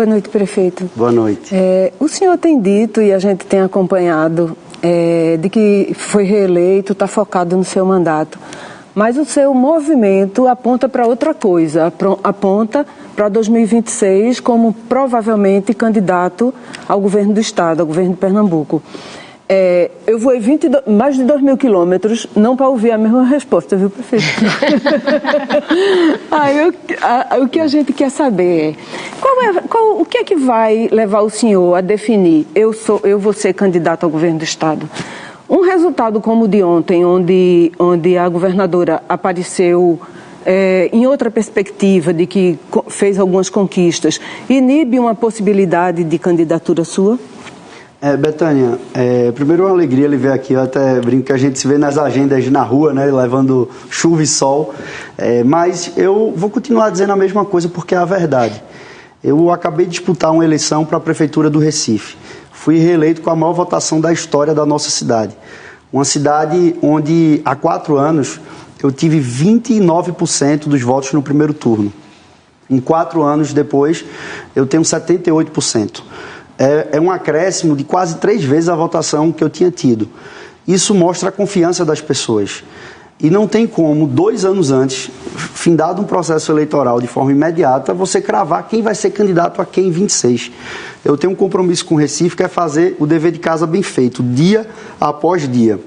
Boa noite, prefeito. Boa noite. O senhor tem dito, e a gente tem acompanhado, de que foi reeleito, está focado no seu mandato. Mas o seu movimento aponta para outra coisa, aponta para 2026 como provavelmente candidato ao governo do Estado, ao governo de Pernambuco. Eu voei mais de 2.000 quilômetros, não para ouvir a mesma resposta, viu, prefeito? O que a gente quer saber o que é que vai levar o senhor a definir, eu vou ser candidato ao governo do Estado? Um resultado como o de ontem, onde a governadora apareceu em outra perspectiva de que fez algumas conquistas, inibe uma possibilidade de candidatura sua? Betânia, primeiro uma alegria ele ver aqui, eu até brinco que a gente se vê nas agendas na rua, né, levando chuva e sol, mas eu vou continuar dizendo a mesma coisa porque é a verdade. Eu acabei de disputar uma eleição para a Prefeitura do Recife. Fui reeleito com a maior votação da história da nossa cidade. Uma cidade onde, há 4 anos, eu tive 29% dos votos no primeiro turno. Em 4 anos depois, eu tenho 78%. É um acréscimo de quase 3 vezes a votação que eu tinha tido. Isso mostra a confiança das pessoas. E não tem como, 2 anos antes, findado um processo eleitoral de forma imediata, você cravar quem vai ser candidato a quem em 26. Eu tenho um compromisso com o Recife, que é fazer o dever de casa bem feito, dia após dia.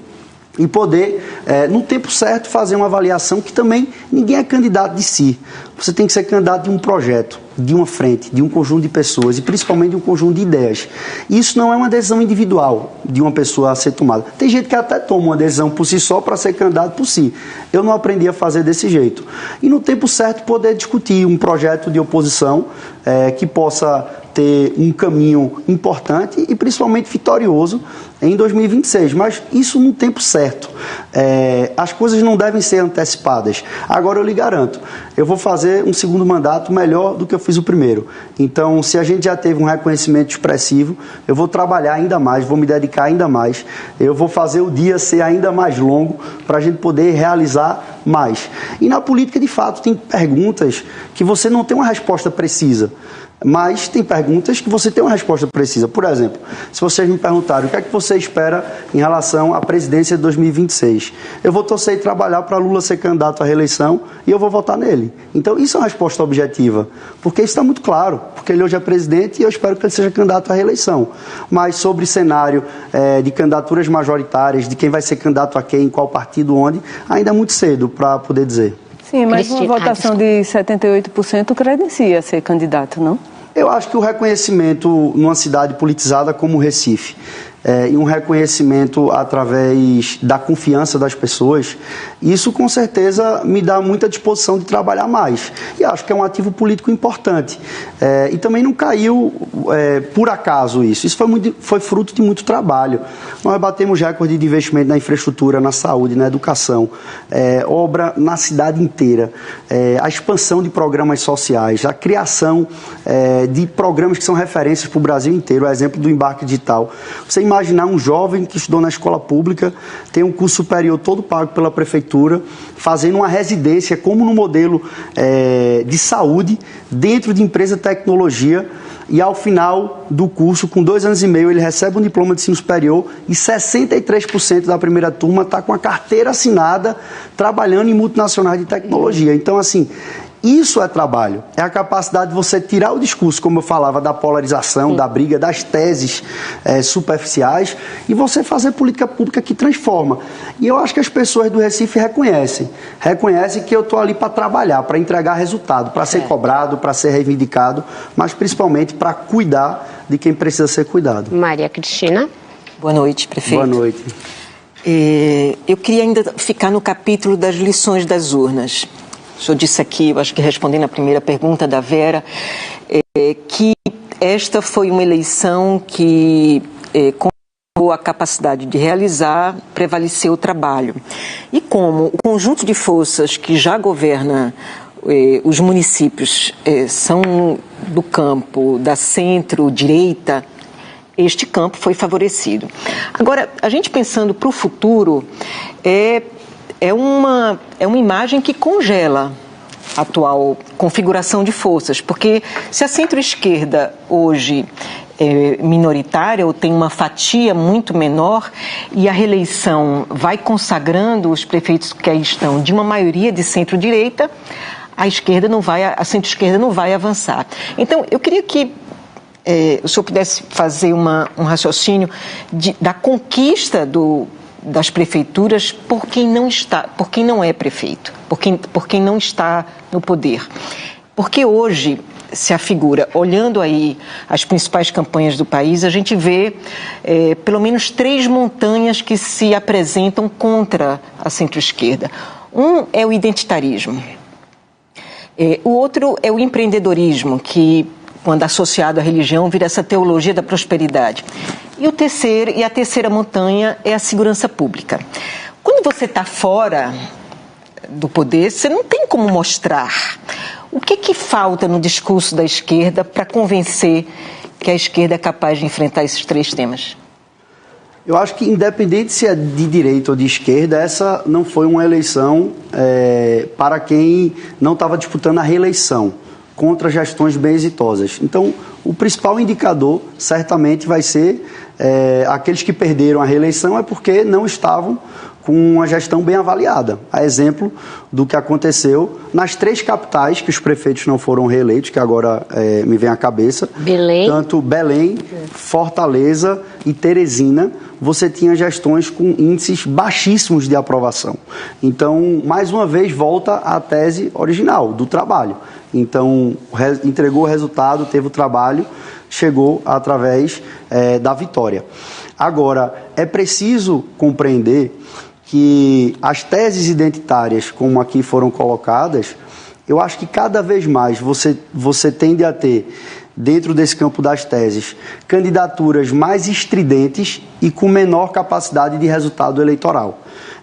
E poder, no tempo certo, fazer uma avaliação que também ninguém é candidato de si. Você tem que ser candidato de um projeto, de uma frente, de um conjunto de pessoas e principalmente de um conjunto de ideias. Isso não é uma decisão individual de uma pessoa a ser tomada. Tem gente que até toma uma decisão por si só para ser candidato por si. Eu não aprendi a fazer desse jeito. E no tempo certo poder discutir um projeto de oposição que possa ter um caminho importante e principalmente vitorioso em 2026, mas isso no tempo certo. As coisas não devem ser antecipadas. Agora eu lhe garanto, eu vou fazer um segundo mandato melhor do que eu fiz o primeiro. Então, se a gente já teve um reconhecimento expressivo, eu vou trabalhar ainda mais, vou me dedicar ainda mais, eu vou fazer o dia ser ainda mais longo para a gente poder realizar mais. E na política, de fato, tem perguntas que você não tem uma resposta precisa, mas tem perguntas que você tem uma resposta precisa. Por exemplo, se vocês me perguntarem o que é que você espera em relação à presidência de 2026, eu vou torcer e trabalhar para Lula ser candidato à reeleição e eu vou votar nele. Então, isso é uma resposta objetiva, porque isso está muito claro, porque ele hoje é presidente e eu espero que ele seja candidato à reeleição. Mas sobre cenário de candidaturas majoritárias, de quem vai ser candidato a quem, em qual partido, onde, ainda é muito cedo para poder dizer. Sim, mas uma votação de 78% credencia ser candidato, não? Eu acho que o reconhecimento numa cidade politizada como o Recife, e um reconhecimento através da confiança das pessoas, isso com certeza me dá muita disposição de trabalhar mais. E acho que é um ativo político importante. E também não caiu por acaso isso. Isso foi fruto de muito trabalho. Nós batemos recorde de investimento na infraestrutura, na saúde, na educação, obra na cidade inteira, a expansão de programas sociais, a criação de programas que são referências para o Brasil inteiro, o exemplo do Embarque Digital. Você imaginar um jovem que estudou na escola pública, tem um curso superior todo pago pela prefeitura, fazendo uma residência como no modelo de saúde, dentro de empresa de tecnologia, e ao final do curso, com 2 anos e meio, ele recebe um diploma de ensino superior e 63% da primeira turma está com a carteira assinada, trabalhando em multinacionais de tecnologia. Então, assim, isso é trabalho, é a capacidade de você tirar o discurso, como eu falava, da polarização, da briga, das teses superficiais e você fazer política pública que transforma. E eu acho que as pessoas do Recife reconhecem que eu estou ali para trabalhar, para entregar resultado, para ser cobrado, para ser reivindicado, mas principalmente para cuidar de quem precisa ser cuidado. Maria Cristina. Boa noite, prefeito. Boa noite. Eu queria ainda ficar no capítulo das lições das urnas. O senhor disse aqui, eu acho que respondendo a primeira pergunta da Vera, que esta foi uma eleição que, com a capacidade de realizar, prevaleceu o trabalho. E como o conjunto de forças que já governa os municípios são do campo da centro-direita, este campo foi favorecido. Agora, a gente pensando para o futuro, é uma imagem que congela atual configuração de forças, porque se a centro-esquerda hoje é minoritária ou tem uma fatia muito menor e a reeleição vai consagrando os prefeitos que aí estão de uma maioria de centro-direita, a centro-esquerda não vai avançar. Então, eu queria que o senhor pudesse fazer um raciocínio da conquista das prefeituras por quem não é prefeito, por quem não está no poder. Porque hoje se afigura, olhando aí as principais campanhas do país, a gente vê pelo menos 3 montanhas que se apresentam contra a centro-esquerda. Um é o identitarismo. O outro é o empreendedorismo, que, quando associado à religião, vira essa teologia da prosperidade. E a terceira montanha é a segurança pública. Quando você está fora do poder, você não tem como mostrar. O que falta no discurso da esquerda para convencer que a esquerda é capaz de enfrentar esses 3 temas? Eu acho que, independente se é de direita ou de esquerda, essa não foi uma eleição para quem não estava disputando a reeleição, contra gestões bem exitosas. Então, o principal indicador certamente vai ser aqueles que perderam a reeleição é porque não estavam com uma gestão bem avaliada. A exemplo do que aconteceu nas 3 capitais que os prefeitos não foram reeleitos, que agora me vem à cabeça. Belém. Tanto Belém, Fortaleza e Teresina, você tinha gestões com índices baixíssimos de aprovação. Então, mais uma vez, volta à tese original do trabalho. Então, entregou o resultado, teve o trabalho, chegou através da vitória. Agora, é preciso compreender que as teses identitárias, como aqui foram colocadas, eu acho que cada vez mais você tende a ter, dentro desse campo das teses, candidaturas mais estridentes e com menor capacidade de resultado eleitoral.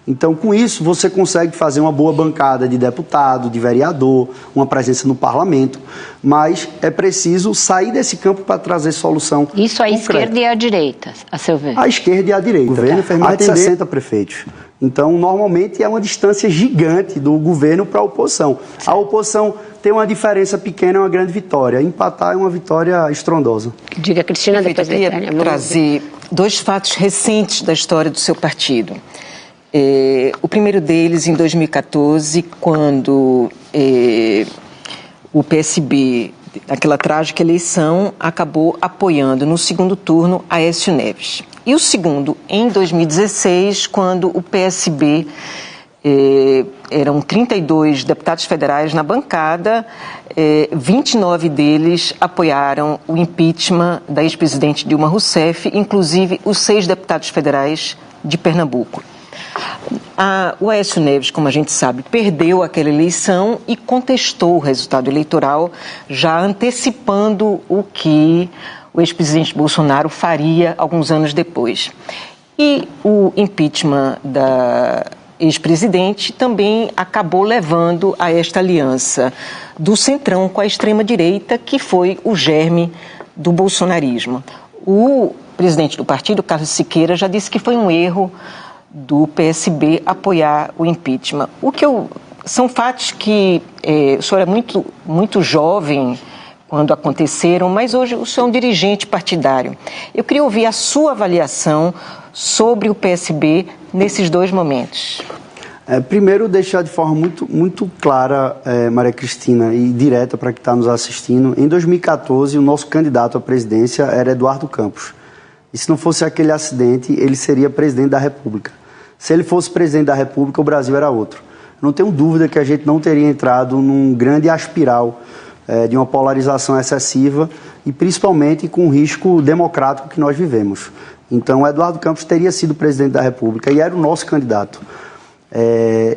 Então, com isso, você consegue fazer uma boa bancada de deputado, de vereador, uma presença no parlamento, mas é preciso sair desse campo para trazer solução Isso a concreta. esquerda e a direita, a seu ver? A esquerda e a direita. O governo fez mais de 60 prefeitos. Então, normalmente, é uma distância gigante do governo para a oposição. Certo. A oposição tem uma diferença pequena, é uma grande vitória. Empatar é uma vitória estrondosa. Diga, Cristina, depois eu queria trazer 2 fatos recentes da história do seu partido. O primeiro deles, em 2014, quando o PSB, naquela trágica eleição, acabou apoiando no segundo turno Aécio Neves. E o segundo, em 2016, quando o PSB, eram 32 deputados federais na bancada, 29 deles apoiaram o impeachment da ex-presidente Dilma Rousseff, inclusive os 6 deputados federais de Pernambuco. O Aécio Neves, como a gente sabe, perdeu aquela eleição e contestou o resultado eleitoral, já antecipando o que o ex-presidente Bolsonaro faria alguns anos depois. E o impeachment da ex-presidente também acabou levando a esta aliança do centrão com a extrema-direita, que foi o germe do bolsonarismo. O presidente do partido, Carlos Siqueira, já disse que foi um erro do PSB apoiar o impeachment. São fatos que o senhor é muito jovem quando aconteceram, mas hoje o senhor é um dirigente partidário. Eu queria ouvir a sua avaliação sobre o PSB nesses 2 momentos. Primeiro, deixar de forma muito clara, Maria Cristina, e direta para quem está nos assistindo, em 2014 o nosso candidato à presidência era Eduardo Campos. E se não fosse aquele acidente, ele seria presidente da República. Se ele fosse presidente da República, o Brasil era outro. Não tenho dúvida que a gente não teria entrado num grande espiral de uma polarização excessiva e principalmente com o risco democrático que nós vivemos. Então, Eduardo Campos teria sido presidente da República e era o nosso candidato.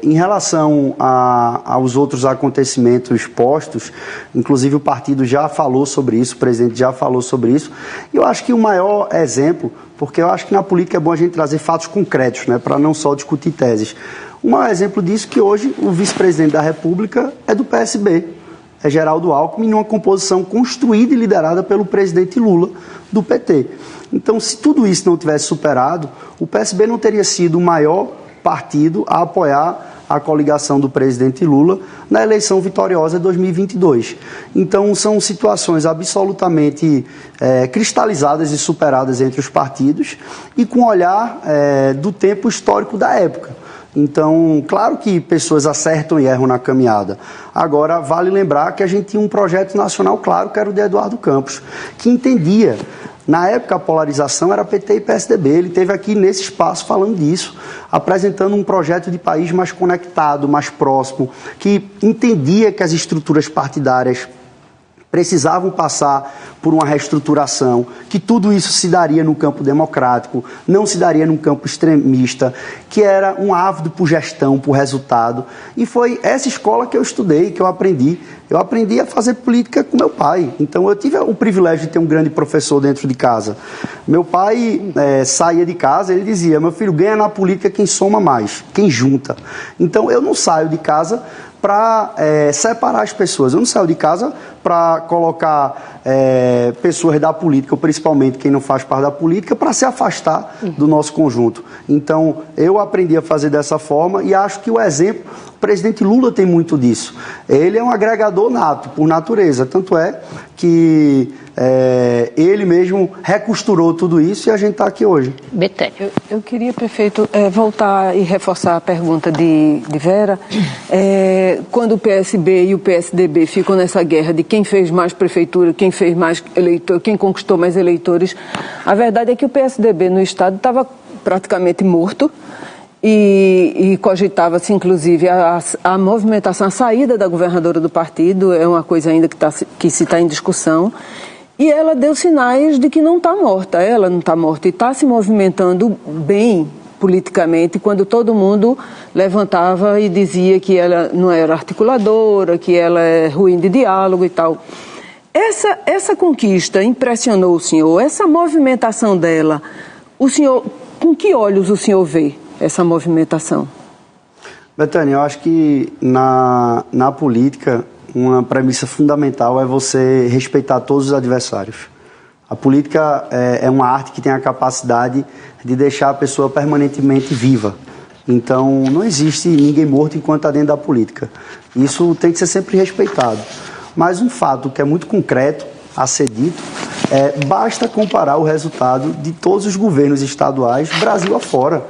Em relação aos outros acontecimentos postos, inclusive o partido já falou sobre isso, o presidente já falou sobre isso, e eu acho que o maior exemplo, porque eu acho que na política é bom a gente trazer fatos concretos, né, para não só discutir teses. O maior exemplo disso é que hoje o vice-presidente da República é do PSB, é Geraldo Alckmin, em uma composição construída e liderada pelo presidente Lula, do PT. Então, se tudo isso não tivesse superado, o PSB não teria sido o maior partido a apoiar a coligação do presidente Lula na eleição vitoriosa de 2022. Então, são situações absolutamente cristalizadas e superadas entre os partidos e com o olhar do tempo histórico da época. Então, claro que pessoas acertam e erram na caminhada. Agora, vale lembrar que a gente tinha um projeto nacional claro, que era o de Eduardo Campos, que entendia. Na época, a polarização era PT e PSDB. Ele esteve aqui nesse espaço falando disso, apresentando um projeto de país mais conectado, mais próximo, que entendia que as estruturas partidárias precisavam passar por uma reestruturação, que tudo isso se daria no campo democrático, não se daria no campo extremista, que era um ávido por gestão, por resultado. E foi essa escola que eu estudei, que eu aprendi. Eu aprendi a fazer política com meu pai. Então, eu tive o privilégio de ter um grande professor dentro de casa. Meu pai saía de casa e ele dizia: meu filho, ganha na política quem soma mais, quem junta. Então, eu não saio de casa para separar as pessoas. Eu não saio de casa para colocar pessoas da política, ou principalmente quem não faz parte da política, para se afastar do nosso conjunto. Então, eu aprendi a fazer dessa forma e acho que o exemplo, o presidente Lula tem muito disso. Ele é um agregador nato, por natureza. Tanto é que ele mesmo recosturou tudo isso e a gente está aqui hoje. Betânia. Eu queria, prefeito, voltar e reforçar a pergunta de Vera. Quando o PSB e o PSDB ficam nessa guerra de quem fez mais prefeitura, quem fez mais eleitor, quem conquistou mais eleitores, a verdade é que o PSDB no estado estava praticamente morto e cogitava-se, inclusive, a movimentação, a saída da governadora do partido, é uma coisa ainda que se está em discussão. E ela deu sinais de que não está morta. Ela não está morta e está se movimentando bem politicamente, quando todo mundo levantava e dizia que ela não era articuladora, que ela é ruim de diálogo e tal. Essa conquista impressionou o senhor? Essa movimentação dela, o senhor, com que olhos o senhor vê essa movimentação? Betânia, eu acho que na política uma premissa fundamental é você respeitar todos os adversários. A política é uma arte que tem a capacidade de deixar a pessoa permanentemente viva. Então, não existe ninguém morto enquanto está dentro da política. Isso tem que ser sempre respeitado. Mas um fato que é muito concreto a ser dito basta comparar o resultado de todos os governos estaduais, Brasil afora.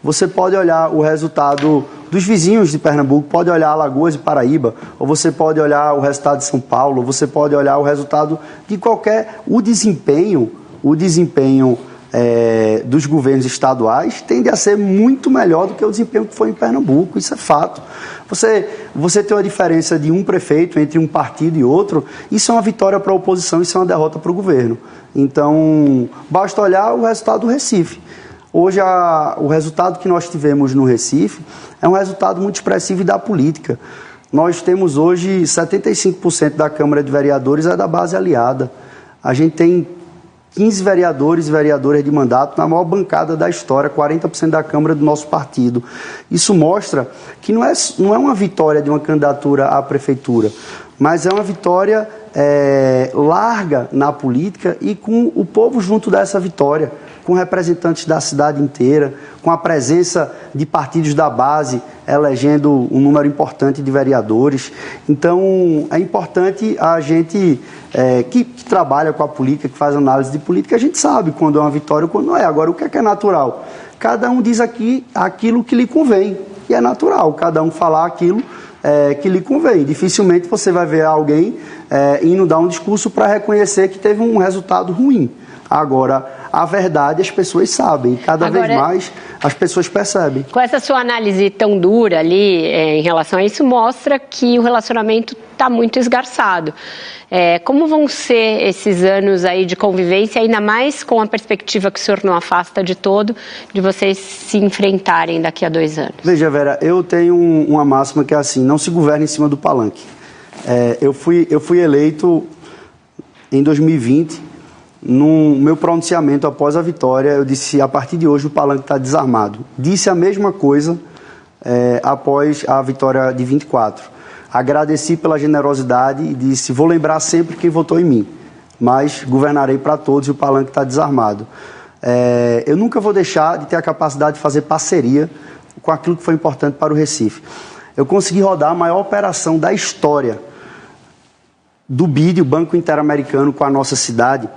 Você pode olhar o resultado dos vizinhos de Pernambuco, pode olhar Alagoas e Paraíba, ou você pode olhar o resultado de São Paulo, ou você pode olhar o resultado de qualquer... O desempenho dos governos estaduais tende a ser muito melhor do que o desempenho que foi em Pernambuco, isso é fato. Você tem uma diferença de um prefeito entre um partido e outro, isso é uma vitória para a oposição, isso é uma derrota para o governo. Então, basta olhar o resultado do Recife. Hoje, o resultado que nós tivemos no Recife é um resultado muito expressivo da política. Nós temos hoje 75% da Câmara de Vereadores é da base aliada. A gente tem 15 vereadores e vereadoras de mandato na maior bancada da história, 40% da Câmara do nosso partido. Isso mostra que não é uma vitória de uma candidatura à prefeitura, mas é uma vitória larga na política e com o povo junto dessa vitória, com representantes da cidade inteira, com a presença de partidos da base, elegendo um número importante de vereadores. Então, é importante a gente que trabalha com a política, que faz análise de política, a gente sabe quando é uma vitória e quando não é. Agora, o que é natural? Cada um diz aqui aquilo que lhe convém, e é natural cada um falar aquilo que lhe convém. Dificilmente você vai ver alguém indo dar um discurso para reconhecer que teve um resultado ruim. Agora, a verdade as pessoas sabem, cada vez mais as pessoas percebem. Com essa sua análise tão dura ali em relação a isso, mostra que o relacionamento está muito esgarçado. Como vão ser esses anos aí de convivência, ainda mais com a perspectiva que o senhor não afasta de todo, de vocês se enfrentarem daqui a 2 anos? Veja, Vera, eu tenho uma máxima que é assim: não se governa em cima do palanque. Eu fui eleito em 2020, no meu pronunciamento após a vitória, eu disse: a partir de hoje o palanque está desarmado. Disse a mesma coisa após a vitória de 24. Agradeci pela generosidade e disse: vou lembrar sempre quem votou em mim, mas governarei para todos e o palanque está desarmado. Eu nunca vou deixar de ter a capacidade de fazer parceria. com aquilo que foi importante para o Recife. Eu consegui rodar a maior operação da história do BID, o Banco Interamericano, com a nossa cidade.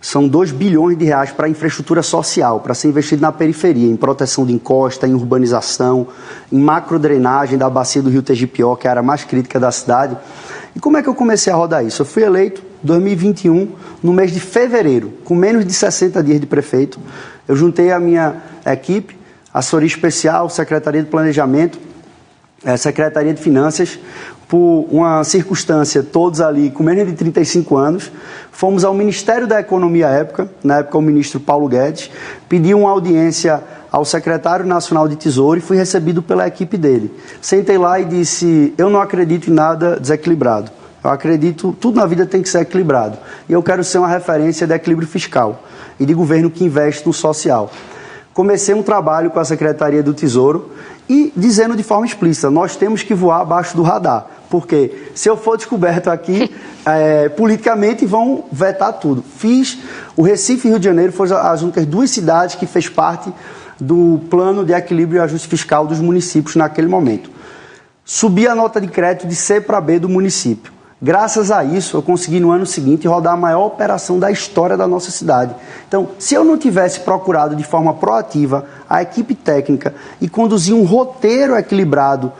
São 2 bilhões de reais para infraestrutura social, para ser investido na periferia, em proteção de encosta, em urbanização, em macrodrenagem da bacia do Rio Tegipió, que é a área mais crítica da cidade. E como é que eu comecei a rodar isso? Eu fui eleito em 2021, no mês de fevereiro, com menos de 60 dias de prefeito. Eu juntei a minha equipe, assessoria especial, Secretaria de Planejamento, Secretaria de Finanças, por uma circunstância, todos ali com menos de 35 anos, fomos ao Ministério da Economia na época o ministro Paulo Guedes, pedi uma audiência ao secretário nacional de Tesouro e fui recebido pela equipe dele. Sentei lá e disse, eu não acredito em nada desequilibrado, eu acredito, tudo na vida tem que ser equilibrado, e eu quero ser uma referência de equilíbrio fiscal e de governo que investe no social. Comecei um trabalho com a Secretaria do Tesouro e dizendo de forma explícita, nós temos que voar abaixo do radar, porque se eu for descoberto aqui, politicamente vão vetar tudo. O Recife e Rio de Janeiro foram as únicas 2 cidades que fez parte do plano de equilíbrio e ajuste fiscal dos municípios naquele momento. Subi a nota de crédito de C para B do município. Graças a isso, eu consegui no ano seguinte rodar a maior operação da história da nossa cidade. Então, se eu não tivesse procurado de forma proativa a equipe técnica e conduzir um roteiro equilibrado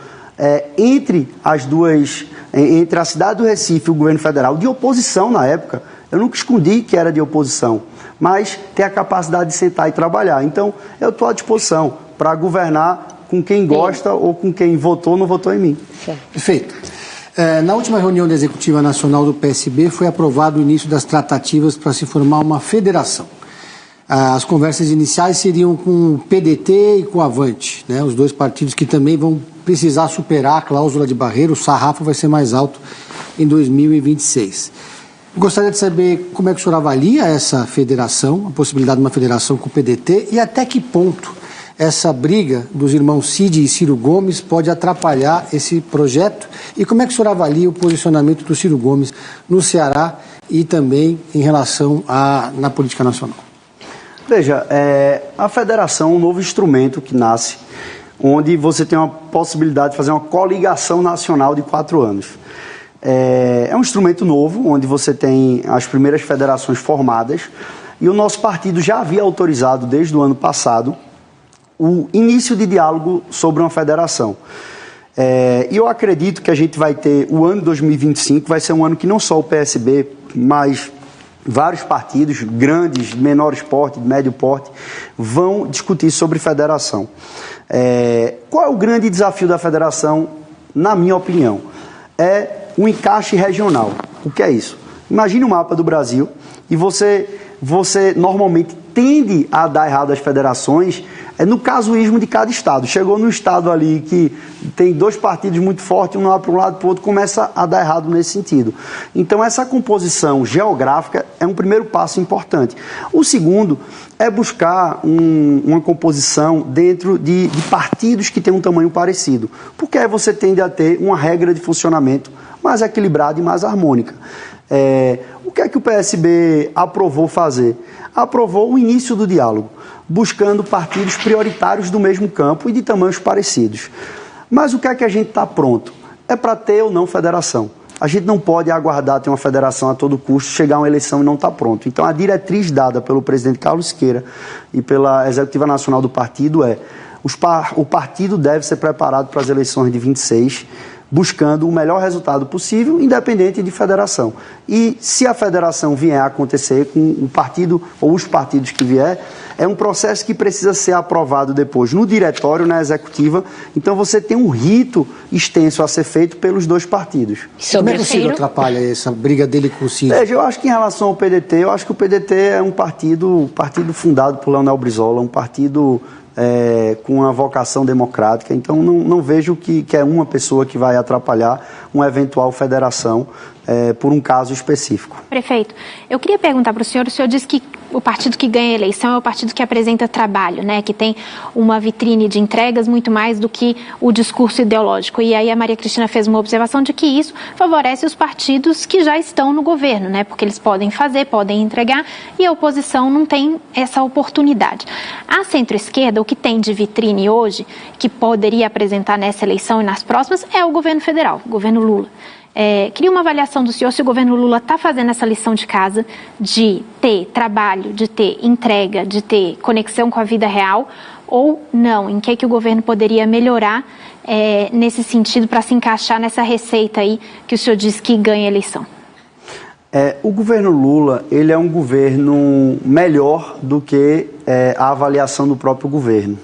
entre a cidade do Recife e o governo federal, de oposição na época, eu nunca escondi que era de oposição, mas ter a capacidade de sentar e trabalhar. Então, eu estou à disposição para governar com quem gosta ou com quem votou ou não votou em mim. Perfeito. Na última reunião da Executiva Nacional do PSB foi aprovado o início das tratativas para se formar uma federação. As conversas iniciais seriam com o PDT e com o Avante, né, os 2 partidos que também vão precisar superar a cláusula de barreira, o sarrafo vai ser mais alto em 2026. Eu gostaria de saber como é que o senhor avalia essa federação, a possibilidade de uma federação com o PDT e até que ponto essa briga dos irmãos Cid e Ciro Gomes pode atrapalhar esse projeto e como é que o senhor avalia o posicionamento do Ciro Gomes no Ceará e também em relação na política nacional? Veja, a federação é um novo instrumento que nasce, onde você tem uma possibilidade de fazer uma coligação nacional de 4 anos. É um instrumento novo, onde você tem as primeiras federações formadas, e o nosso partido já havia autorizado desde o ano passado o início de diálogo sobre uma federação. E eu acredito que a gente vai ter o ano de 2025, vai ser um ano que não só o PSB, mas vários partidos, grandes, de menores porte, de médio porte, vão discutir sobre federação. Qual é o grande desafio da federação, na minha opinião? É o encaixe regional. O que é isso? Imagine o mapa do Brasil e você normalmente tende a dar errado às federações no casuísmo de cada estado. Chegou no estado ali que tem 2 partidos muito fortes, um lá para um lado para o outro, começa a dar errado nesse sentido. Então, essa composição geográfica é um primeiro passo importante. O segundo é buscar uma composição dentro de partidos que têm um tamanho parecido, porque aí você tende a ter uma regra de funcionamento mais equilibrada e mais harmônica. O que é que o PSB aprovou fazer? Aprovou o início do diálogo, buscando partidos prioritários do mesmo campo e de tamanhos parecidos. Mas o que é que a gente está pronto? É para ter ou não federação. A gente não pode aguardar ter uma federação a todo custo, chegar a uma eleição e não estar pronto. Então, a diretriz dada pelo presidente Carlos Siqueira e pela Executiva Nacional do partido o partido deve ser preparado para as eleições de 26, buscando o melhor resultado possível, independente de federação. E se a federação vier a acontecer com o partido ou os partidos que vier, é um processo que precisa ser aprovado depois no diretório, na executiva. Então você tem um rito extenso a ser feito pelos 2 partidos. Como é que o Ciro atrapalha essa briga dele com o Ciro? Veja, eu acho que em relação ao PDT, eu acho que o PDT é um partido fundado por Leonel Brizola, um partido com uma vocação democrática. Então, não vejo que é uma pessoa que vai atrapalhar uma eventual federação por um caso específico. Prefeito, eu queria perguntar para o senhor disse que o partido que ganha a eleição é o partido que apresenta trabalho, né? Que tem uma vitrine de entregas muito mais do que o discurso ideológico. E aí a Maria Cristina fez uma observação de que isso favorece os partidos que já estão no governo, né? Porque eles podem fazer, podem entregar, e a oposição não tem essa oportunidade. A centro-esquerda, o que tem de vitrine hoje, que poderia apresentar nessa eleição e nas próximas, é o governo federal, o governo Lula. Queria uma avaliação do senhor se o governo Lula está fazendo essa lição de casa de ter trabalho, de ter entrega, de ter conexão com a vida real ou não. Em que o governo poderia melhorar nesse sentido para se encaixar nessa receita aí que o senhor diz que ganha a eleição? O governo Lula, ele é um governo melhor do que a avaliação do próprio governo.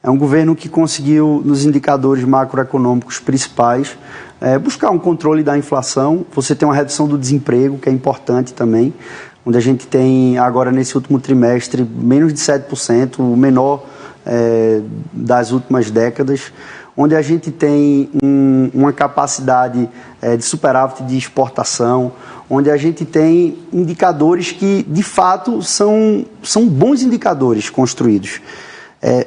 É um governo que conseguiu, nos indicadores macroeconômicos principais, buscar um controle da inflação. Você tem uma redução do desemprego, que é importante também, onde a gente tem agora nesse último trimestre menos de 7%, o menor das últimas décadas, onde a gente tem uma capacidade de superávit de exportação, onde a gente tem indicadores que, de fato, são bons indicadores construídos.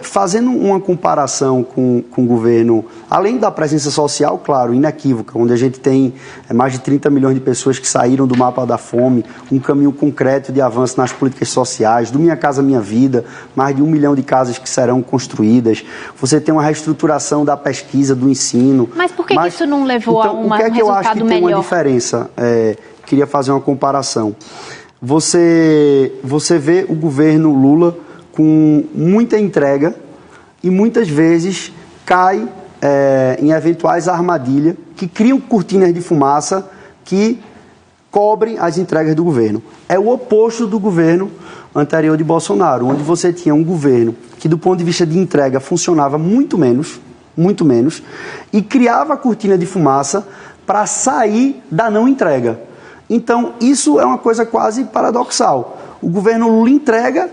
Fazendo uma comparação com o governo, além da presença social, claro, inequívoca, onde a gente tem mais de 30 milhões de pessoas que saíram do mapa da fome, um caminho concreto de avanço nas políticas sociais, do Minha Casa Minha Vida, mais de 1 milhão de casas que serão construídas, você tem uma reestruturação da pesquisa, do ensino. Mas por que isso não levou a um resultado melhor? O que é que eu acho que tem uma diferença? Queria fazer uma comparação. Você vê o governo Lula com muita entrega e muitas vezes cai em eventuais armadilhas que criam cortinas de fumaça que cobrem as entregas do governo. É o oposto do governo anterior de Bolsonaro, onde você tinha um governo que, do ponto de vista de entrega, funcionava muito menos, e criava a cortina de fumaça para sair da não entrega. Então, isso é uma coisa quase paradoxal. O governo Lula entrega,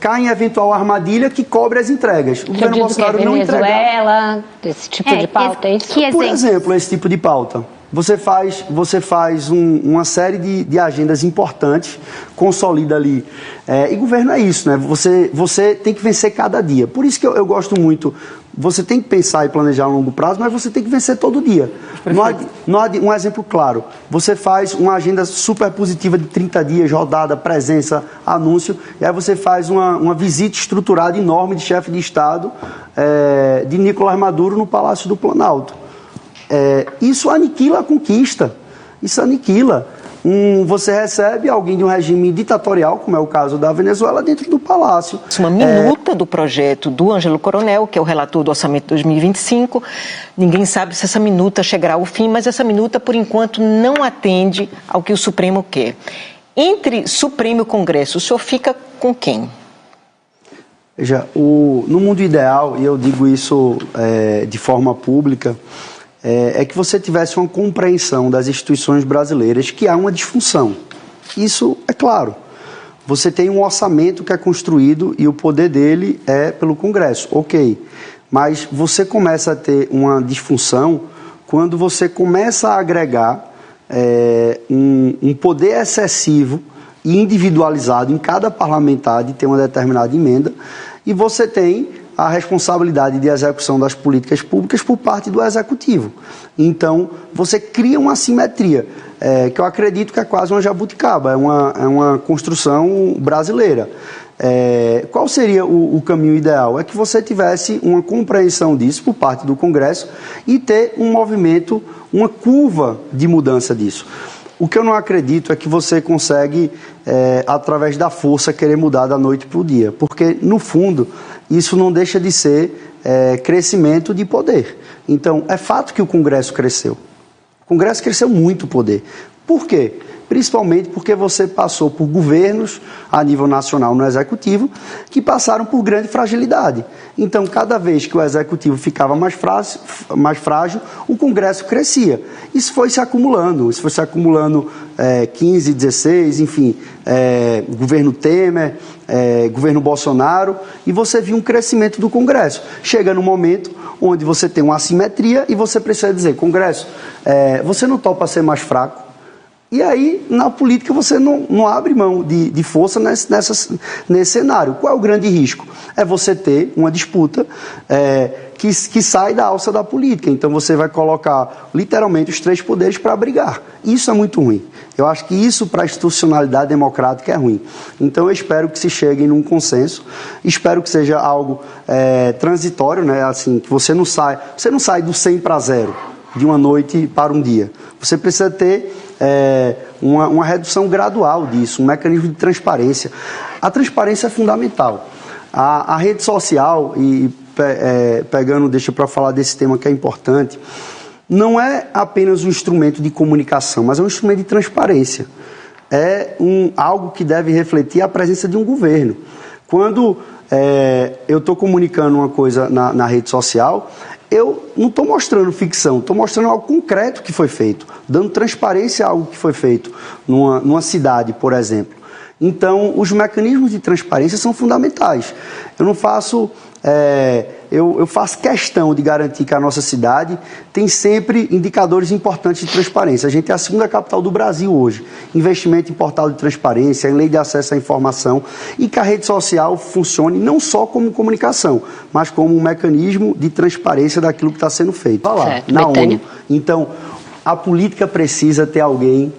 cai em eventual armadilha que cobre as entregas. O governo Bolsonaro não entrega. Venezuela, esse tipo de pauta, é isso? Por exemplo, esse tipo de pauta. Você faz uma série de agendas importantes, consolida ali. E governo é isso, né? Você tem que vencer cada dia. Por isso que eu gosto muito. Você tem que pensar e planejar a longo prazo, mas você tem que vencer todo dia. Um exemplo claro, você faz uma agenda super positiva de 30 dias, rodada, presença, anúncio, e aí você faz uma visita estruturada enorme de chefe de Estado de Nicolás Maduro no Palácio do Planalto. Isso aniquila a conquista, isso aniquila. Você recebe alguém de um regime ditatorial, como é o caso da Venezuela, dentro do palácio. Uma minuta do projeto do Ângelo Coronel, que é o relator do Orçamento 2025. Ninguém sabe se essa minuta chegará ao fim, mas essa minuta, por enquanto, não atende ao que o Supremo quer. Entre Supremo e Congresso, o senhor fica com quem? Veja, no mundo ideal, e eu digo isso de forma pública, é que você tivesse uma compreensão das instituições brasileiras que há uma disfunção. Isso é claro. Você tem um orçamento que é construído e o poder dele é pelo Congresso, ok. Mas você começa a ter uma disfunção quando você começa a agregar um poder excessivo e individualizado em cada parlamentar de ter uma determinada emenda, e você tem a responsabilidade de execução das políticas públicas por parte do Executivo. Então, você cria uma assimetria, que eu acredito que é quase uma jabuticaba, é uma construção brasileira. Qual seria o caminho ideal? É que você tivesse uma compreensão disso por parte do Congresso e ter um movimento, uma curva de mudança disso. O que eu não acredito é que você consegue, através da força, querer mudar da noite para o dia, porque, no fundo, isso não deixa de ser crescimento de poder. Então, é fato que o Congresso cresceu. O Congresso cresceu muito o poder. Por quê? Principalmente porque você passou por governos a nível nacional no Executivo que passaram por grande fragilidade. Então, cada vez que o Executivo ficava mais frágil, o Congresso crescia. Isso foi se acumulando, 15, 16, enfim, governo Temer, governo Bolsonaro, e você viu um crescimento do Congresso. Chega num momento onde você tem uma assimetria e você precisa dizer, Congresso, você não topa ser mais fraco? E aí, na política, você não abre mão de força nesse cenário. Qual é o grande risco? É você ter uma disputa que sai da alça da política. Então, você vai colocar, literalmente, os 3 poderes para brigar. Isso é muito ruim. Eu acho que isso, para a institucionalidade democrática, é ruim. Então, eu espero que se chegue num consenso. Espero que seja algo transitório, né? Assim, que você não sai do 100 para 0, de uma noite para um dia. Você precisa ter uma redução gradual disso, um mecanismo de transparência. A transparência é fundamental. A rede social, deixa para falar desse tema que é importante, não é apenas um instrumento de comunicação, mas é um instrumento de transparência. É algo que deve refletir a presença de um governo. Quando eu estou comunicando uma coisa na rede social, eu não estou mostrando ficção, estou mostrando algo concreto que foi feito, dando transparência a algo que foi feito numa cidade, por exemplo. Então, os mecanismos de transparência são fundamentais. Eu faço questão de garantir que a nossa cidade tem sempre indicadores importantes de transparência. A gente é a 2ª capital do Brasil hoje. Investimento em portal de transparência, em lei de acesso à informação, e que a rede social funcione não só como comunicação, mas como um mecanismo de transparência daquilo que está sendo feito. Vai lá, certo, na ONU. Então, a política precisa ter alguém,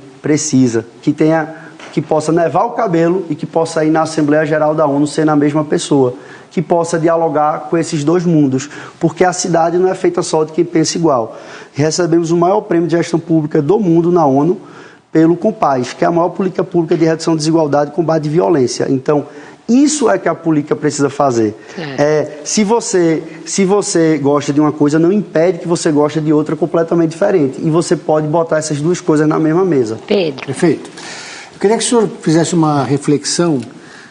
que possa nevar o cabelo e que possa ir na Assembleia Geral da ONU ser a mesma pessoa, que possa dialogar com esses 2 mundos, porque a cidade não é feita só de quem pensa igual. Recebemos o maior prêmio de gestão pública do mundo na ONU pelo Compaz, que é a maior política pública de redução de desigualdade e combate à violência. Então, isso é que a política precisa fazer. Se você gosta de uma coisa, não impede que você goste de outra completamente diferente. E você pode botar essas 2 coisas na mesma mesa. Pedro. Perfeito. Eu queria que o senhor fizesse uma reflexão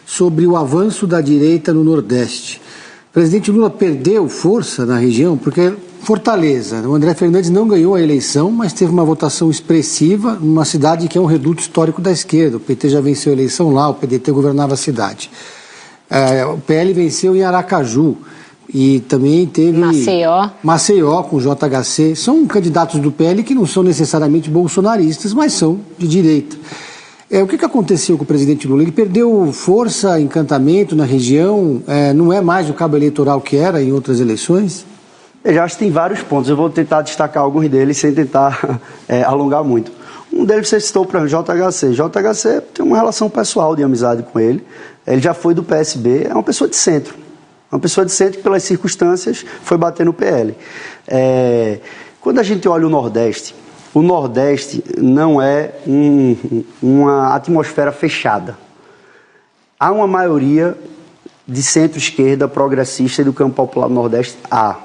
sobre o avanço da direita no Nordeste. O presidente Lula perdeu força na região porque Fortaleza, o André Fernandes não ganhou a eleição, mas teve uma votação expressiva numa cidade que é um reduto histórico da esquerda. O PT já venceu a eleição lá, o PDT governava a cidade. O PL venceu em Aracaju e também teve Maceió com JHC. São candidatos do PL que não são necessariamente bolsonaristas, mas são de direita. O que aconteceu com o presidente Lula? Ele perdeu força, encantamento na região? Não é mais o cabo eleitoral que era em outras eleições? Eu acho que tem vários pontos. Eu vou tentar destacar alguns deles sem tentar alongar muito. Um deles você citou para o JHC. JHC tem uma relação pessoal de amizade com ele. Ele já foi do PSB, é uma pessoa de centro. Uma pessoa de centro que, pelas circunstâncias, foi bater no PL. Quando a gente olha o Nordeste não é uma atmosfera fechada. Há uma maioria de centro-esquerda progressista e do campo popular do Nordeste? Há.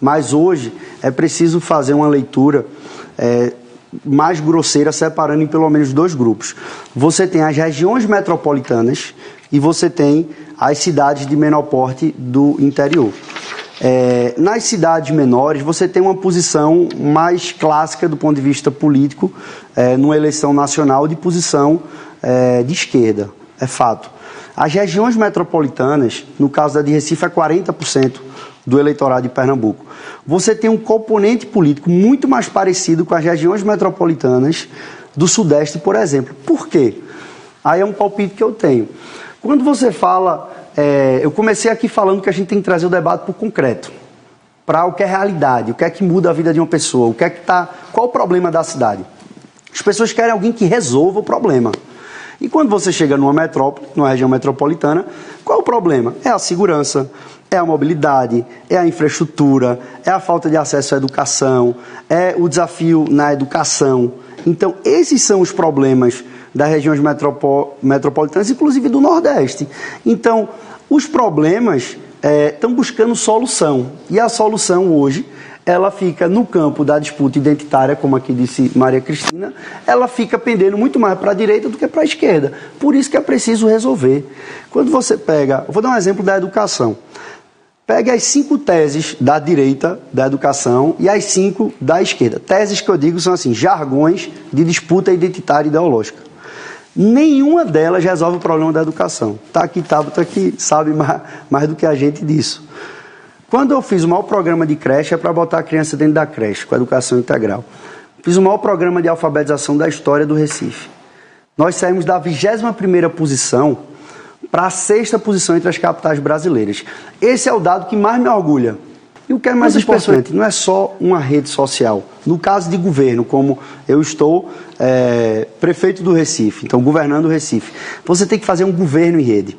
Mas hoje é preciso fazer uma leitura mais grosseira, separando em pelo menos 2 grupos. Você tem as regiões metropolitanas e você tem as cidades de menor porte do interior. Nas cidades menores, você tem uma posição mais clássica do ponto de vista político, numa eleição nacional, de posição de esquerda, é fato. As regiões metropolitanas, no caso da de Recife, é 40% do eleitorado de Pernambuco. Você tem um componente político muito mais parecido com as regiões metropolitanas do Sudeste, por exemplo. Por quê? Aí é um palpite que eu tenho. Quando você fala... eu comecei aqui falando que a gente tem que trazer o debate para o concreto, para o que é realidade, o que é que muda a vida de uma pessoa, qual o problema da cidade. As pessoas querem alguém que resolva o problema. E quando você chega numa metrópole, numa região metropolitana, qual é o problema? É a segurança, é a mobilidade, é a infraestrutura, é a falta de acesso à educação, é o desafio na educação. Então, esses são os problemas das regiões metropolitanas, inclusive do Nordeste. Então, os problemas estão buscando solução. E a solução hoje, ela fica no campo da disputa identitária, como aqui disse Maria Cristina, ela fica pendendo muito mais para a direita do que para a esquerda. Por isso que é preciso resolver. Quando você pega... Eu vou dar um exemplo da educação. Pega as 5 teses da direita da educação e as 5 da esquerda. Teses que eu digo são assim, jargões de disputa identitária e ideológica. Nenhuma delas resolve o problema da educação. Está aqui, Tabata, que sabe mais do que a gente disso. Quando eu fiz o maior programa de creche, é para botar a criança dentro da creche, com a educação integral. Fiz o maior programa de alfabetização da história do Recife. Nós saímos da 21ª posição para a 6ª posição entre as capitais brasileiras. Esse é o dado que mais me orgulha. E o que é mais importante, não é só uma rede social. No caso de governo, como eu estou prefeito do Recife, então governando o Recife, você tem que fazer um governo em rede.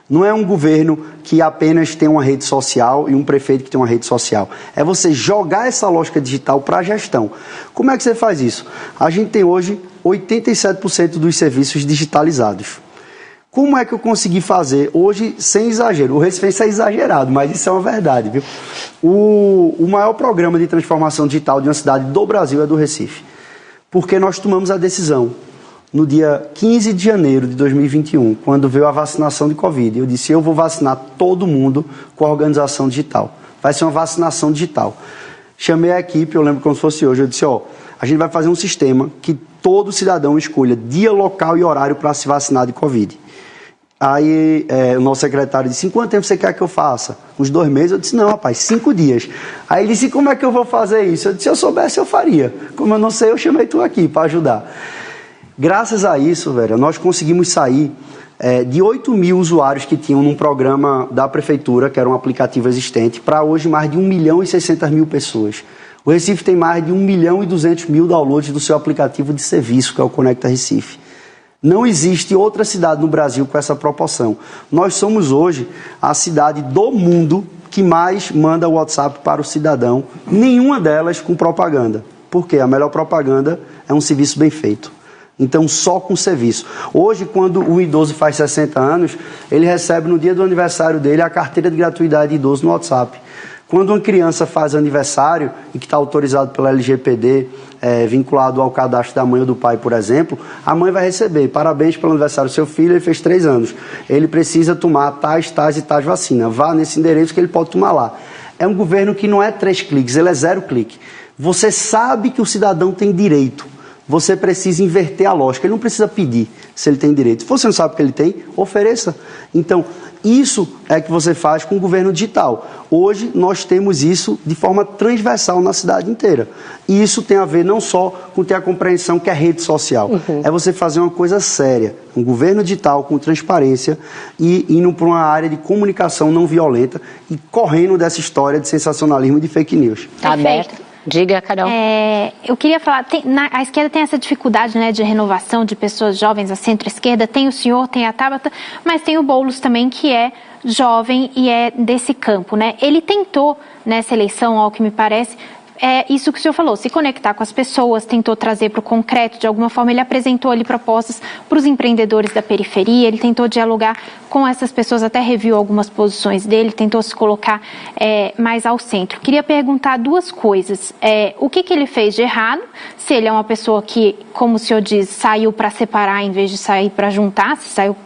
Não é um governo que apenas tem uma rede social e um prefeito que tem uma rede social. É você jogar essa lógica digital para a gestão. Como é que você faz isso? A gente tem hoje 87% dos serviços digitalizados. Como é que eu consegui fazer hoje sem exagero? O Recife é exagerado, mas isso é uma verdade, viu? O maior programa de transformação digital de uma cidade do Brasil é do Recife. Porque nós tomamos a decisão no dia 15 de janeiro de 2021, quando veio a vacinação de Covid. Eu disse, eu vou vacinar todo mundo com a organização digital. Vai ser uma vacinação digital. Chamei a equipe, eu lembro como se fosse hoje, eu disse, a gente vai fazer um sistema que todo cidadão escolha dia, local e horário para se vacinar de Covid. Aí o nosso secretário disse, quanto tempo você quer que eu faça? Uns 2 meses? Eu disse, não, rapaz, 5 dias. Aí ele disse, como é que eu vou fazer isso? Eu disse, se eu soubesse, eu faria. Como eu não sei, eu chamei tu aqui para ajudar. Graças a isso, velho, nós conseguimos sair de 8 mil usuários que tinham num programa da prefeitura, que era um aplicativo existente, para hoje mais de 1.600.000 pessoas. O Recife tem mais de 1.200.000 downloads do seu aplicativo de serviço, que é o Conecta Recife. Não existe outra cidade no Brasil com essa proporção. Nós somos hoje a cidade do mundo que mais manda WhatsApp para o cidadão, nenhuma delas com propaganda. Por quê? A melhor propaganda é um serviço bem feito. Então, só com serviço. Hoje, quando o idoso faz 60 anos, ele recebe no dia do aniversário dele a carteira de gratuidade de idoso no WhatsApp. Quando uma criança faz aniversário e que está autorizado pela LGPD, vinculado ao cadastro da mãe ou do pai, por exemplo, a mãe vai receber, parabéns pelo aniversário do seu filho, ele fez 3 anos. Ele precisa tomar tais e tais vacinas. Vá nesse endereço que ele pode tomar lá. É um governo que não é 3 cliques, ele é 0 clique. Você sabe que o cidadão tem direito. Você precisa inverter a lógica. Ele não precisa pedir se ele tem direito. Se você não sabe o que ele tem, ofereça. Então, isso é que você faz com o governo digital. Hoje, nós temos isso de forma transversal na cidade inteira. E isso tem a ver não só com ter a compreensão que é rede social. É você fazer uma coisa séria. Um governo digital com transparência e indo para uma área de comunicação não violenta e correndo dessa história de sensacionalismo e de fake news. Está aberto. Diga, Carol. Eu queria falar, a esquerda tem essa dificuldade, né, de renovação de pessoas jovens, a centro-esquerda, tem o senhor, tem a Tabata, mas tem o Boulos também, que é jovem e é desse campo, né? Ele tentou, nessa eleição, ao que me parece, isso que o senhor falou, se conectar com as pessoas, tentou trazer para o concreto, de alguma forma ele apresentou ali propostas para os empreendedores da periferia, ele tentou dialogar com essas pessoas, até reviu algumas posições dele, tentou se colocar mais ao centro. Queria perguntar 2 coisas, o que ele fez de errado, se ele é uma pessoa que, como o senhor diz, saiu para separar em vez de sair para juntar, se saiu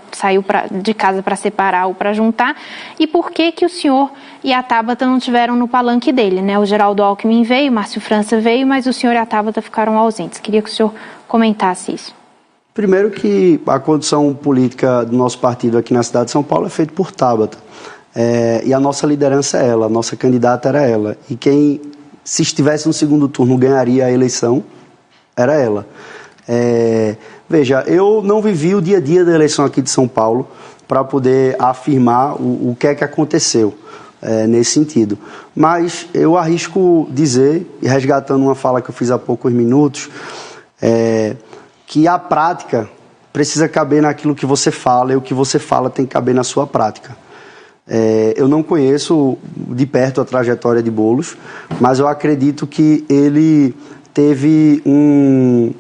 de casa para separar ou para juntar, e por que o senhor e a Tabata não tiveram no palanque dele, né? O Geraldo Alckmin veio, o Márcio França veio, mas o senhor e a Tabata ficaram ausentes. Queria que o senhor comentasse isso. Primeiro que a condução política do nosso partido aqui na cidade de São Paulo é feita por Tabata. E a nossa liderança é ela, a nossa candidata era ela. E quem, se estivesse no segundo turno, ganharia a eleição, era ela. Veja, eu não vivi o dia a dia da eleição aqui de São Paulo para poder afirmar o que é que aconteceu nesse sentido. Mas eu arrisco dizer, e resgatando uma fala que eu fiz há poucos minutos, que a prática precisa caber naquilo que você fala e o que você fala tem que caber na sua prática. Eu não conheço de perto a trajetória de Boulos, mas eu acredito que ele teve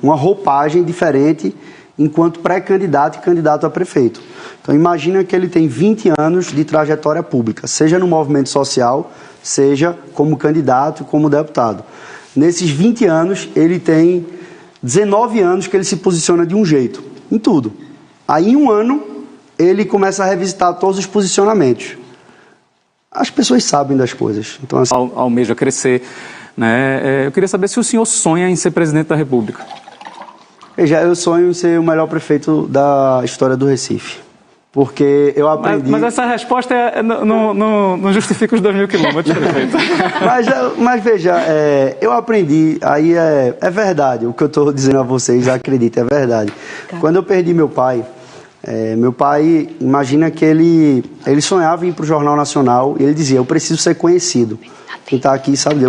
uma roupagem diferente enquanto pré-candidato e candidato a prefeito. Então imagina que ele tem 20 anos de trajetória pública, seja no movimento social, seja como candidato, como deputado. Nesses 20 anos, ele tem 19 anos que ele se posiciona de um jeito, em tudo. Aí em 1 ano, ele começa a revisitar todos os posicionamentos. As pessoas sabem das coisas. Então, assim... Almeja crescer, né? Eu queria saber se o senhor sonha em ser presidente da República. Eu sonho em ser o melhor prefeito da história do Recife. Porque eu aprendi... Mas essa resposta não justifica os 2.000 quilômetros, prefeito. mas veja, eu aprendi, aí é verdade, o que eu estou dizendo a vocês, acreditem, é verdade. Tá. Quando eu perdi meu pai, imagina que ele sonhava em ir para o Jornal Nacional e ele dizia, eu preciso ser conhecido. Quem está aqui sabe,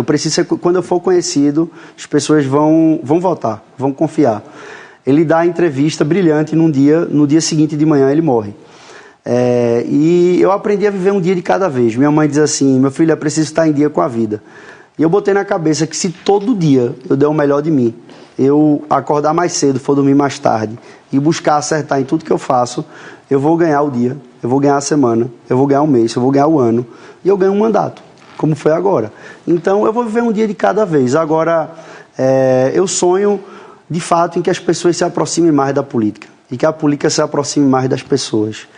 quando eu for conhecido, as pessoas vão votar, vão confiar. Ele dá a entrevista brilhante no dia seguinte de manhã ele morre. E eu aprendi a viver um dia de cada vez. Minha mãe diz assim, meu filho, é preciso estar em dia com a vida. E eu botei na cabeça que se todo dia eu der o melhor de mim, eu acordar mais cedo, for dormir mais tarde e buscar acertar em tudo que eu faço, eu vou ganhar o dia, eu vou ganhar a semana, eu vou ganhar o mês, eu vou ganhar o ano e eu ganho um mandato, como foi agora. Então eu vou viver um dia de cada vez. Agora, eu sonho de fato em que as pessoas se aproximem mais da política e que a política se aproxime mais das pessoas.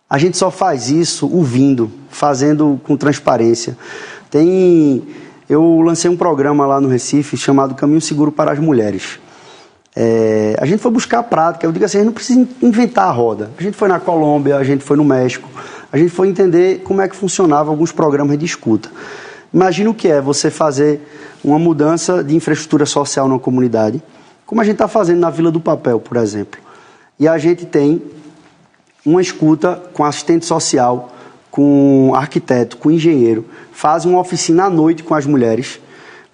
A gente só faz isso ouvindo, fazendo com transparência. Eu lancei um programa lá no Recife chamado Caminho Seguro para as Mulheres. A gente foi buscar a prática. Eu digo assim, a gente não precisa inventar a roda. A gente foi na Colômbia, a gente foi no México, a gente foi entender como é que funcionavam alguns programas de escuta. Imagina o que é você fazer uma mudança de infraestrutura social numa comunidade, como a gente está fazendo na Vila do Papel, por exemplo. E a gente tem uma escuta com assistente social, com arquiteto, com engenheiro, faz uma oficina à noite com as mulheres,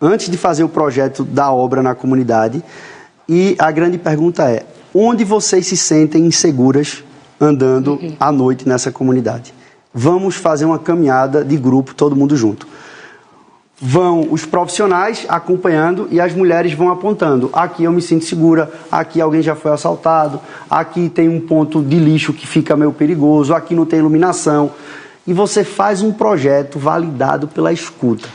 antes de fazer o projeto da obra na comunidade. E a grande pergunta é, onde vocês se sentem inseguras andando à noite nessa comunidade? Vamos fazer uma caminhada de grupo, todo mundo junto. Vão os profissionais acompanhando e as mulheres vão apontando. Aqui eu me sinto segura, aqui alguém já foi assaltado, aqui tem um ponto de lixo que fica meio perigoso, aqui não tem iluminação. E você faz um projeto validado pela escuta.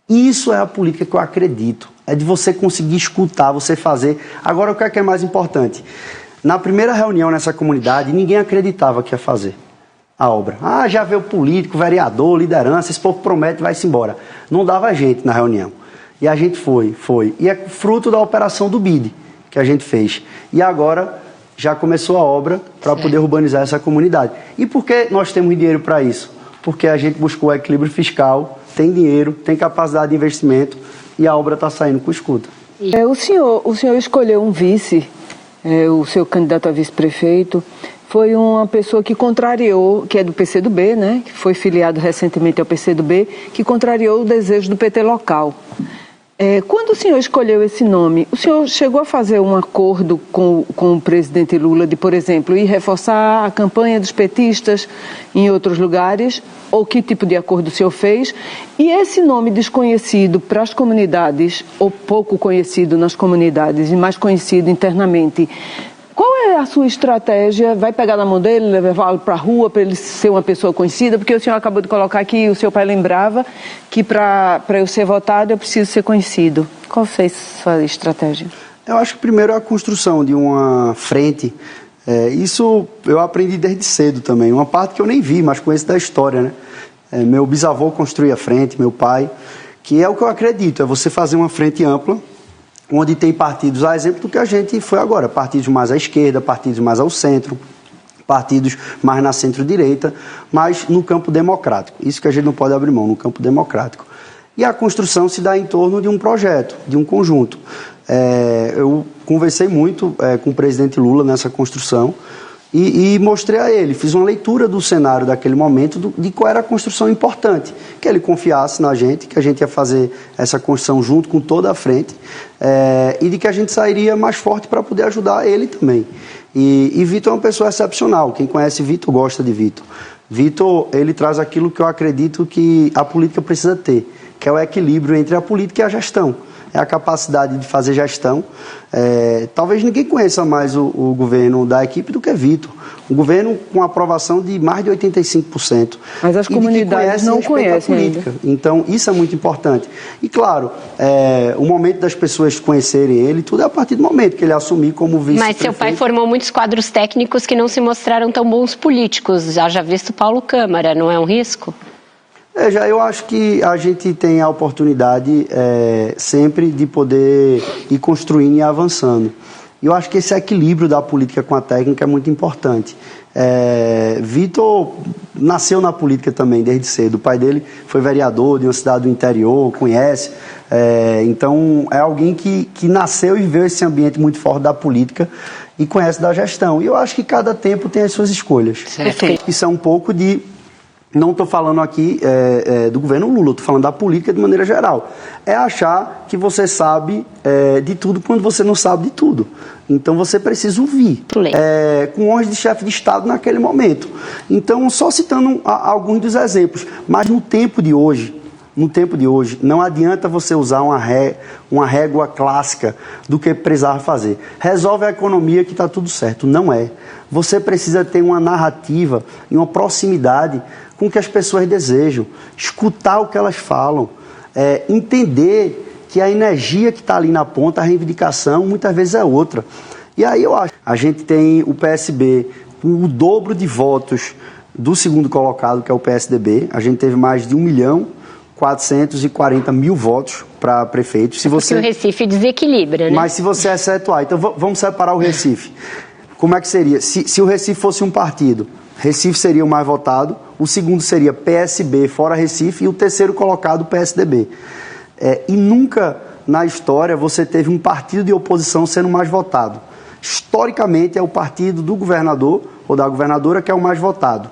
Isso é a política que eu acredito. É de você conseguir escutar, você fazer. Agora, o que é mais importante? Na primeira reunião nessa comunidade, ninguém acreditava que ia fazer a obra. Já veio político, vereador, liderança, esse povo promete e vai-se embora. Não dava gente na reunião. E a gente foi. E é fruto da operação do BID que a gente fez. E agora já começou a obra para poder urbanizar essa comunidade. E por que nós temos dinheiro para isso? Porque a gente buscou o equilíbrio fiscal, tem dinheiro, tem capacidade de investimento e a obra está saindo com escuta. O senhor escolheu um vice, o seu candidato a vice-prefeito, foi uma pessoa que contrariou, que é do PCdoB, né, que foi filiado recentemente ao PCdoB, que contrariou o desejo do PT local. Quando o senhor escolheu esse nome, o senhor chegou a fazer um acordo com o presidente Lula de, por exemplo, ir reforçar a campanha dos petistas em outros lugares? Ou que tipo de acordo o senhor fez? E esse nome desconhecido para as comunidades, ou pouco conhecido nas comunidades e mais conhecido internamente, qual é a sua estratégia? Vai pegar na mão dele, levá-lo para a rua para ele ser uma pessoa conhecida? Porque o senhor acabou de colocar aqui, o seu pai lembrava que para eu ser votado eu preciso ser conhecido. Qual foi a sua estratégia? Eu acho que primeiro é a construção de uma frente. Isso eu aprendi desde cedo também. Uma parte que eu nem vi, mas conheço da história, né? Meu bisavô construía frente, meu pai, que é o que eu acredito, é você fazer uma frente ampla, onde tem partidos, a exemplo do que a gente foi agora, partidos mais à esquerda, partidos mais ao centro, partidos mais na centro-direita, mas no campo democrático. Isso que a gente não pode abrir mão, no campo democrático. E a construção se dá em torno de um projeto, de um conjunto. Eu conversei muito com o presidente Lula nessa construção e mostrei a ele, fiz uma leitura do cenário daquele momento, de qual era a construção importante, que ele confiasse na gente, que a gente ia fazer essa construção junto com toda a frente, e de que a gente sairia mais forte para poder ajudar ele também. E Vitor é uma pessoa excepcional, quem conhece Vitor gosta de Vitor. Vitor, ele traz aquilo que eu acredito que a política precisa ter, que é o equilíbrio entre a política e a gestão. É a capacidade de fazer gestão. Talvez ninguém conheça mais o governo da equipe do que Vitor. Um governo com aprovação de mais de 85%. Mas as comunidades não conhecem política. Então, isso é muito importante. E, claro, o momento das pessoas conhecerem ele, tudo é a partir do momento que ele assumir como vice-prefeito. Mas seu pai formou muitos quadros técnicos que não se mostraram tão bons políticos. Já visto Paulo Câmara, não é um risco? Eu acho que a gente tem a oportunidade sempre de poder ir construindo e avançando. E eu acho que esse equilíbrio da política com a técnica é muito importante. Vitor nasceu na política também desde cedo. O pai dele foi vereador de uma cidade do interior, conhece. Então, é alguém que nasceu e viveu esse ambiente muito forte da política e conhece da gestão. E eu acho que cada tempo tem as suas escolhas. Isso é um pouco de... Não estou falando aqui do governo Lula, estou falando da política de maneira geral. É achar que você sabe de tudo quando você não sabe de tudo. Então você precisa ouvir. Com honras de chefe de Estado naquele momento. Então, só citando alguns dos exemplos. Mas no tempo de hoje, não adianta você usar uma régua clássica do que precisava fazer. Resolve a economia que está tudo certo. Não é. Você precisa ter uma narrativa e uma proximidade com o que as pessoas desejam, escutar o que elas falam, entender que a energia que está ali na ponta, a reivindicação, muitas vezes é outra. E aí eu acho, a gente tem o PSB com o dobro de votos do segundo colocado, que é o PSDB, a gente teve mais de 1.440.000 votos para prefeito. Porque o Recife desequilibra, né? Mas se você excetuar, então vamos separar o Recife. Como é que seria? Se o Recife fosse um partido, Recife seria o mais votado, o segundo seria PSB fora Recife e o terceiro colocado PSDB. E nunca na história você teve um partido de oposição sendo mais votado. Historicamente é o partido do governador ou da governadora que é o mais votado.